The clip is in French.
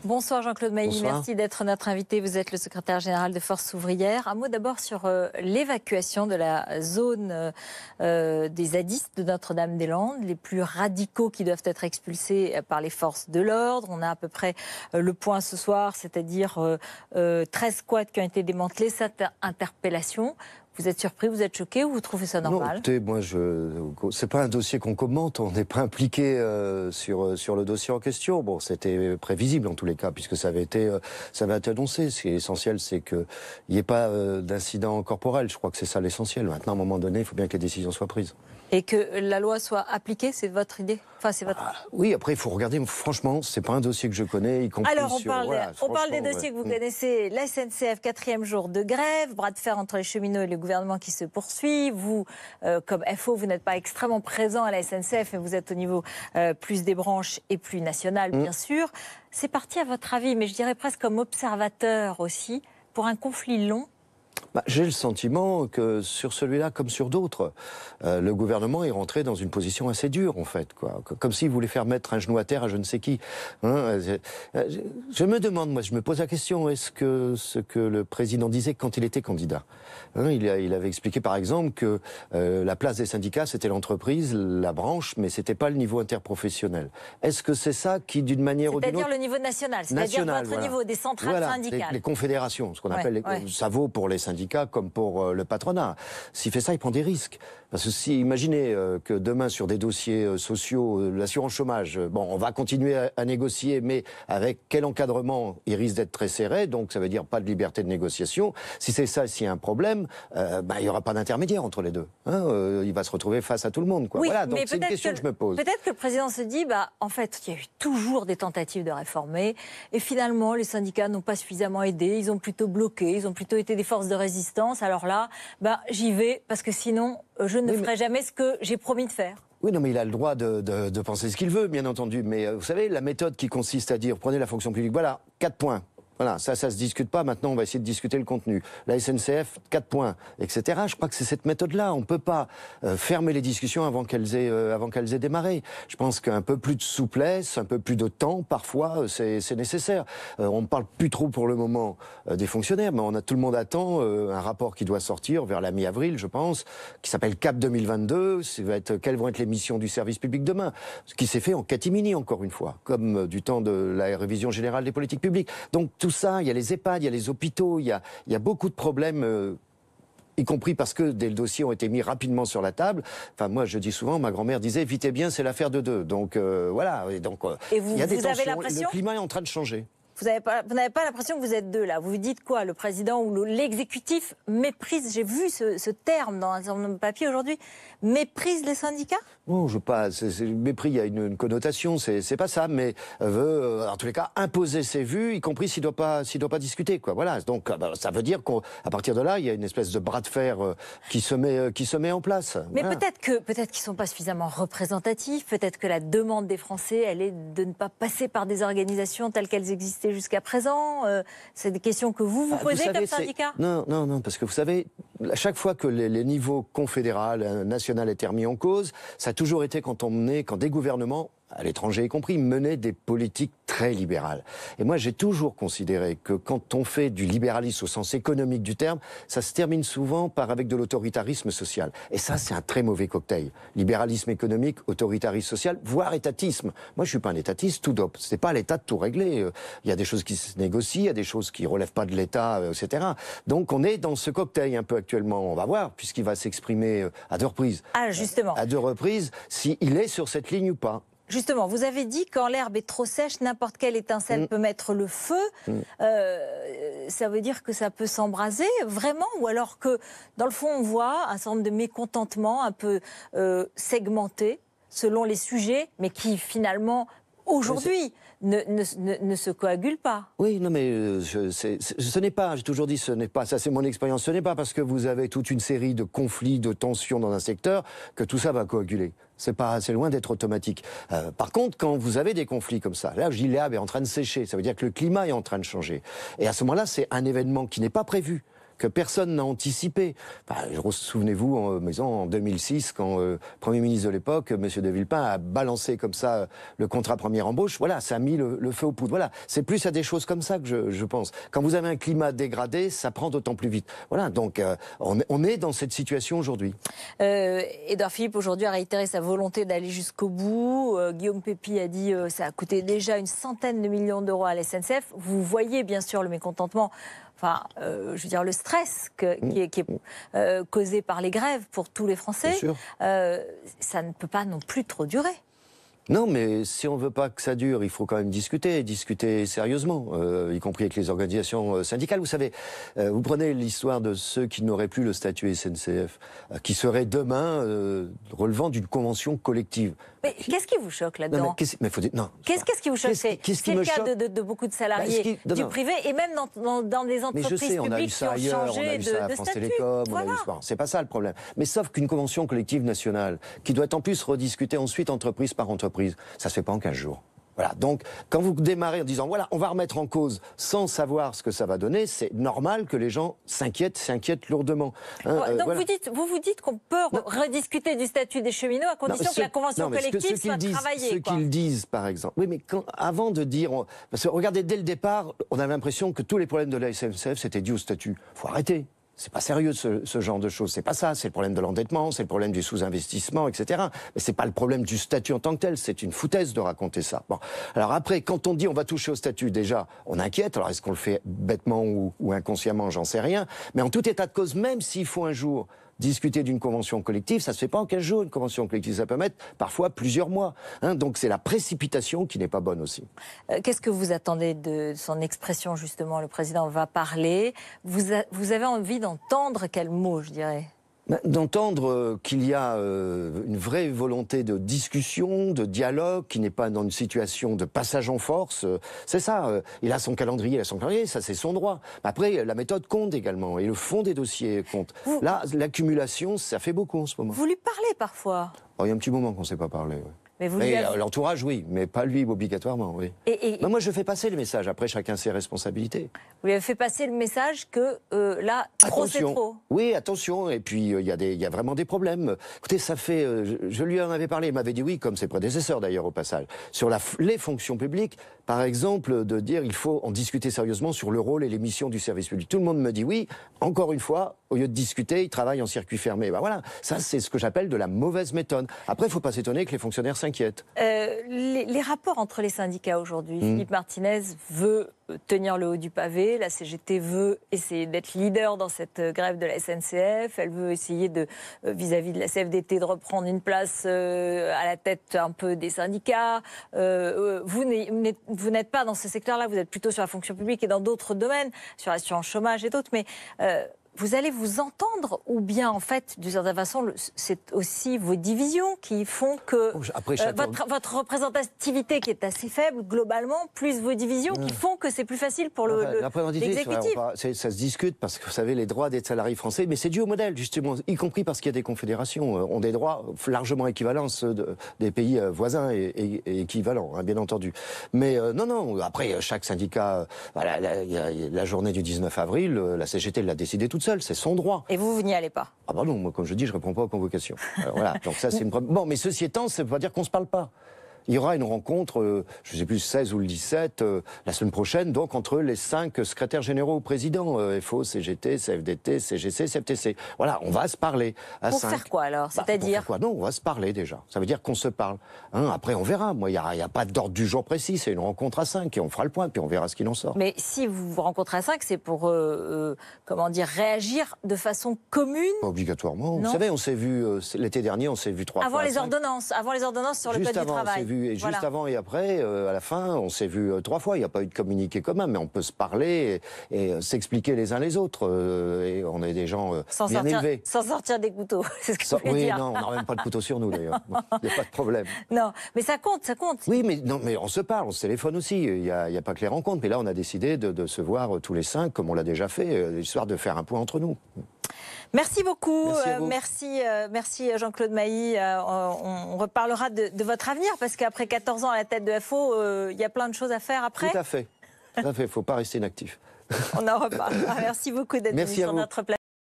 Bonsoir Jean-Claude Mailly, Bonsoir. merci d'être notre invité. Vous êtes le secrétaire général de Force ouvrière. Un mot d'abord sur l'évacuation de la zone des zadistes de Notre-Dame-des-Landes, les plus radicaux qui doivent être expulsés par les forces de l'ordre. On a à peu près le point ce soir, c'est-à-dire 13 squats qui ont été démantelés, cette interpellation. Vous êtes surpris, vous êtes choqué ou vous trouvez ça normal? Non, écoutez, moi, c'est pas un dossier qu'on commente, on n'est pas impliqué sur le dossier en question. Bon, c'était prévisible en tous les cas, puisque ça avait été annoncé. Ce qui est essentiel, c'est qu'il n'y ait pas d'incident corporel. Je crois que c'est ça l'essentiel. Maintenant, à un moment donné, il faut bien que les décisions soient prises. Et que la loi soit appliquée, c'est votre idée? Enfin, c'est votre... Oui, après, il faut regarder. Franchement, c'est pas un dossier que je connais, y compris Alors, sur... on parle des dossiers que vous connaissez. La SNCF, 4e jour de grève, bras de fer entre les cheminots et le gouvernement qui se poursuit. Vous, comme FO, vous n'êtes pas extrêmement présent à la SNCF, mais vous êtes au niveau plus des branches et plus national, bien sûr. C'est parti à votre avis, mais je dirais presque comme observateur aussi, pour un conflit long. J'ai le sentiment que sur celui-là, comme sur d'autres, le gouvernement est rentré dans une position assez dure, en fait, quoi. Comme s'il voulait faire mettre un genou à terre à je ne sais qui. Je me demande, moi, je me pose la question, est-ce que ce que le président disait quand il était candidat, il avait expliqué, par exemple, que la place des syndicats, c'était l'entreprise, la branche, mais c'était pas le niveau interprofessionnel. Est-ce que c'est ça qui, d'une manière ou d'une autre... C'est-à-dire le niveau national, c'est-à-dire votre niveau des centrales syndicales. Les confédérations, ce qu'on appelle, ça vaut pour les syndicats comme pour le patronat. S'il fait ça, il prend des risques. Parce que si, imaginez que demain, sur des dossiers sociaux, l'assurance chômage, bon, on va continuer à négocier, mais avec quel encadrement? Il risque d'être très serré, donc ça veut dire pas de liberté de négociation. Si c'est ça, s'il y a un problème, il n'y aura pas d'intermédiaire entre les deux. Il va se retrouver face à tout le monde, quoi. Oui, voilà, donc c'est une question que je me pose. Peut-être que le président se dit, en fait, il y a eu toujours des tentatives de réformer, et finalement, les syndicats n'ont pas suffisamment aidé, ils ont plutôt bloqué, ils ont plutôt été des forces de résistance. Alors là, j'y vais, parce que sinon, je ne ferai jamais ce que j'ai promis de faire. Oui, non, mais il a le droit de penser ce qu'il veut, bien entendu. Mais vous savez, la méthode qui consiste à dire, prenez la fonction publique, voilà, 4 points. Voilà, ça se discute pas. Maintenant, on va essayer de discuter le contenu. La SNCF, 4 points, etc. Je crois que c'est cette méthode-là. On peut pas fermer les discussions avant qu'elles aient démarré. Je pense qu'un peu plus de souplesse, un peu plus de temps, parfois, c'est nécessaire. On ne parle plus trop pour le moment des fonctionnaires, mais tout le monde attend un rapport qui doit sortir vers la mi-avril, je pense, qui s'appelle CAP 2022. Quelles vont être les missions du service public demain? Ce qui s'est fait en catimini, encore une fois, comme du temps de la révision générale des politiques publiques. Donc, tout ça, il y a les EHPAD, il y a les hôpitaux, il y a beaucoup de problèmes, y compris parce que des dossiers ont été mis rapidement sur la table. Enfin, moi, je dis souvent, ma grand-mère disait, vite et bien, c'est l'affaire de deux. Donc, voilà. Et donc, il y a des tensions. Le climat est en train de changer. Vous n'avez pas l'impression que vous êtes deux, là? Vous vous dites quoi? Le président ou l'exécutif méprise, j'ai vu ce terme dans un certain nombre de papiers aujourd'hui, méprise les syndicats? Non, mépris, il y a une connotation, c'est pas ça, mais veut, en tous les cas, imposer ses vues, y compris s'il doit pas discuter, quoi. Voilà. Donc, ça veut dire qu'à partir de là, il y a une espèce de bras de fer qui se met en place. Mais voilà. peut-être qu'ils sont pas suffisamment représentatifs, peut-être que la demande des Français, elle est de ne pas passer par des organisations telles qu'elles existaient jusqu'à présent. C'est des questions que vous posez comme syndicat? Non, parce que vous savez, à chaque fois que les niveaux confédéral, national étaient remis en cause, ça a toujours été quand des gouvernements, à l'étranger y compris, menaient des politiques très libérales. Et moi, j'ai toujours considéré que quand on fait du libéralisme au sens économique du terme, ça se termine souvent avec de l'autoritarisme social. Et ça, c'est un très mauvais cocktail. Libéralisme économique, autoritarisme social, voire étatisme. Moi, je suis pas un étatiste, tout dope. C'est pas à l'État de tout régler. Il y a des choses qui se négocient, il y a des choses qui relèvent pas de l'État, etc. Donc, on est dans ce cocktail un peu actuellement. On va voir, puisqu'il va s'exprimer à 2 reprises. Ah, justement. À 2 reprises, s'il est sur cette ligne ou pas. Justement, vous avez dit quand l'herbe est trop sèche, n'importe quelle étincelle peut mettre le feu. Ça veut dire que ça peut s'embraser, vraiment? Ou alors que, dans le fond, on voit un certain nombre de mécontentements un peu segmentés selon les sujets, mais qui, finalement, aujourd'hui, ne se coagulent pas. Oui, non, mais ce n'est pas, j'ai toujours dit, ce n'est pas, ça c'est mon expérience, ce n'est pas parce que vous avez toute une série de conflits, de tensions dans un secteur que tout ça va coaguler. C'est loin d'être automatique. Par contre, quand vous avez des conflits comme ça, là, je dis l'herbe est en train de sécher, ça veut dire que le climat est en train de changer. Et à ce moment-là, c'est un événement qui n'est pas prévu. que personne n'a anticipé. Souvenez-vous, en 2006, quand le Premier ministre de l'époque, M. de Villepin, a balancé comme ça le contrat première embauche, voilà, ça a mis le feu aux poudres. Voilà, c'est plus à des choses comme ça que je pense. Quand vous avez un climat dégradé, ça prend d'autant plus vite. Voilà, donc on est dans cette situation aujourd'hui. Édouard Philippe, aujourd'hui, a réitéré sa volonté d'aller jusqu'au bout. Guillaume Pepy a dit que ça a coûté déjà une centaine de millions d'euros à la SNCF. Vous voyez bien sûr le mécontentement, je veux dire le stress qui est causé par les grèves pour tous les Français. Ça ne peut pas non plus trop durer. Non, mais si on veut pas que ça dure, il faut quand même discuter sérieusement, y compris avec les organisations syndicales. Vous savez, vous prenez l'histoire de ceux qui n'auraient plus le statut SNCF, qui seraient demain relevant d'une convention collective. Mais qu'est-ce qui vous choque là-dedans? Qu'est-ce qui vous choque? C'est le cas de beaucoup de salariés du privé et même dans des entreprises publiques qui ont changé de statut. France Télécom, c'est pas ça le problème. Mais sauf qu'une convention collective nationale, qui doit en plus rediscuter ensuite entreprise par entreprise, ça se fait pas en 15 jours. Voilà. Donc, quand vous démarrez en disant, voilà, on va remettre en cause sans savoir ce que ça va donner, c'est normal que les gens s'inquiètent lourdement. Donc, voilà. vous dites qu'on peut rediscuter du statut des cheminots à condition que la convention collective soit travaillée. Ceux qui le disent, par exemple. Oui, mais avant de dire... Parce que, regardez, dès le départ, on avait l'impression que tous les problèmes de la SNCF, c'était dû au statut. Faut arrêter. C'est pas sérieux ce genre de choses. C'est pas ça. C'est le problème de l'endettement, c'est le problème du sous-investissement, etc. Mais c'est pas le problème du statut en tant que tel. C'est une foutaise de raconter ça. Bon. Alors après, quand on dit on va toucher au statut, déjà, on inquiète. Alors est-ce qu'on le fait bêtement ou inconsciemment, j'en sais rien. Mais en tout état de cause, même s'il faut un jour discuter d'une convention collective, ça se fait pas en 15 jours, une convention collective, ça peut mettre parfois plusieurs mois. Donc c'est la précipitation qui n'est pas bonne aussi. Qu'est-ce que vous attendez de son expression, justement? Le président va parler. Vous avez envie d'entendre quel mot, je dirais? D'entendre qu'il y a une vraie volonté de discussion, de dialogue, qui n'est pas dans une situation de passage en force. C'est ça. Il a son calendrier, ça c'est son droit. Après, la méthode compte également, et le fond des dossiers compte. Là, l'accumulation, ça fait beaucoup en ce moment. Vous lui parlez parfois? Il y a un petit moment qu'on ne s'est pas parlé. Ouais. Mais l'entourage, oui, mais pas lui obligatoirement, oui. Moi, je fais passer le message. Après, chacun ses responsabilités. Vous lui avez fait passer le message que là, trop c'est trop. Oui, attention. Et puis, il y a vraiment des problèmes. Écoutez, ça fait... je lui en avais parlé. Il m'avait dit oui, comme ses prédécesseurs d'ailleurs, au passage. Sur les fonctions publiques, par exemple, de dire il faut en discuter sérieusement sur le rôle et les missions du service public. Tout le monde me dit oui. Encore une fois, au lieu de discuter, il travaille en circuit fermé. Voilà, ça, c'est ce que j'appelle de la mauvaise méthode. Après, il ne faut pas s'étonner que les fonctionnaires s'inquiètent. Les rapports entre les syndicats aujourd'hui, Philippe Martinez veut tenir le haut du pavé, la CGT veut essayer d'être leader dans cette grève de la SNCF, elle veut essayer vis-à-vis de la CFDT de reprendre une place à la tête un peu des syndicats. Vous n'êtes pas dans ce secteur-là, vous êtes plutôt sur la fonction publique et dans d'autres domaines, sur l'assurance chômage et d'autres, mais... vous allez vous entendre ou bien, en fait, d'une certaine façon, c'est aussi vos divisions qui font que votre représentativité qui est assez faible, globalement, plus vos divisions qui font que c'est plus facile pour l'exécutif. Ça se discute parce que, vous savez, les droits des salariés français, mais c'est dû au modèle, justement, y compris parce qu'il y a des confédérations, ont des droits largement équivalents à ceux des pays voisins et équivalents, hein, bien entendu. Mais non, après, chaque syndicat, la journée du 19 avril, la CGT l'a décidé toute seule, c'est son droit. Et vous n'y allez pas? Ah bah non, moi comme je dis, je réponds pas aux convocations. Alors voilà, donc ça c'est une problème. Bon, mais ceci étant, ça veut pas dire qu'on se parle pas. Il y aura une rencontre, je ne sais plus, le 16 ou le 17, la semaine prochaine, donc entre les 5 secrétaires généraux au président, FO, CGT, CFDT, CGC, CFTC. Voilà, on va se parler. Pour faire quoi alors? C'est-à-dire Non, on va se parler déjà. Ça veut dire qu'on se parle. Après, on verra. Moi, il n'y a pas d'ordre du jour précis. C'est une rencontre à 5 et on fera le point, puis on verra ce qu'il en sort. Mais si vous vous rencontrez à 5, c'est pour, réagir de façon commune? Pas obligatoirement. Vous savez, on s'est vu l'été dernier, on s'est vu 3 fois. Avant les ordonnances sur le code du travail. Et juste avant et après, à la fin, on s'est vu 3 fois. Il n'y a pas eu de communiqué commun, mais on peut se parler et s'expliquer les uns les autres. Et on est des gens bien élevés. Sans sortir des couteaux, c'est ce que vous voulez dire. Oui, non, on n'a même pas de couteau sur nous d'ailleurs. Il n'y a pas de problème. Non, mais ça compte. Oui, mais on se parle, on se téléphone aussi. Il n'y a pas que les rencontres. Mais là, on a décidé de se voir tous les 5, comme on l'a déjà fait, histoire de faire un point entre nous. Merci beaucoup. Merci Jean-Claude Mailly. On reparlera de votre avenir parce qu'après 14 ans à la tête de FO, il y a plein de choses à faire après. Tout à fait. Il ne faut pas rester inactif. On en reparle. Merci beaucoup d'être venu Merci à sur vous. notre plateau.